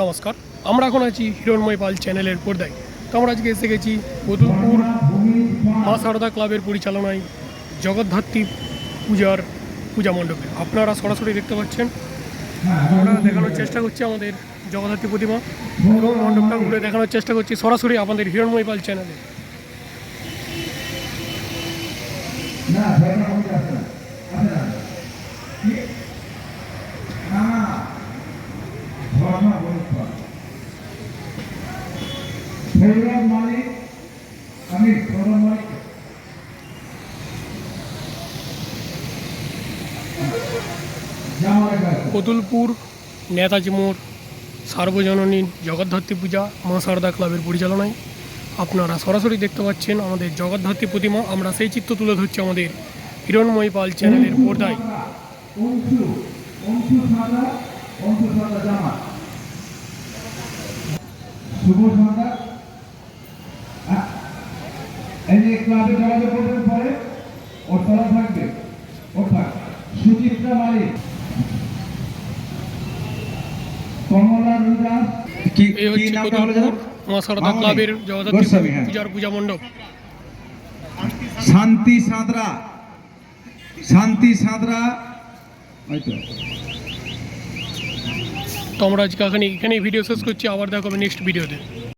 নমস্কার, আমরা এখন আছি হিরণময় পাল চ্যানেলের পর্দায়। তো আমরা আজকে এসে গেছি বদুলপুর মা সারদা ক্লাবের পরিচালনায় জগদ্ধাত্রী পূজা মণ্ডপে। আপনারা সরাসরি দেখতে পাচ্ছেন, আমরা দেখানোর চেষ্টা করছি আমাদের জগদ্ধাত্রী প্রতিমা এবং মণ্ডপটা ঘুরে দেখানোর চেষ্টা করছি সরাসরি আমাদের হিরণময় পাল চ্যানেলে। বদুলপুর নেতাজি মোড় সার্বজনীন জগদ্ধাত্রী পূজা মা সারদা ক্লাবের পরিচালনায় আপনারা সরাসরি দেখতে পাচ্ছেন আমাদের জগদ্ধাত্রী প্রতিমা। আমরা সেই চিত্র তুলে ধরছি আমাদের হিরণময় পাল চ্যানেলের পর্দায়। শুভ সন্ধ্যা। এই যে ক্লাবে যোগাযোগ করতে পারে ওর তলা থাকবে অর্থাৎ সুচিত্রা মালিক, কমলা রুদাস। এই হচ্ছে বদুলপুর মা সারদা ক্লাবের জগদ্ধাত্রী পূজার পূজা মণ্ডপ। শান্তি সাঁতরা, শান্তি সাঁতরা। তো আমরা আজকে এখানেই ভিডিও শেষ করছি, আবার দেখা হবে নেক্সট ভিডিওতে।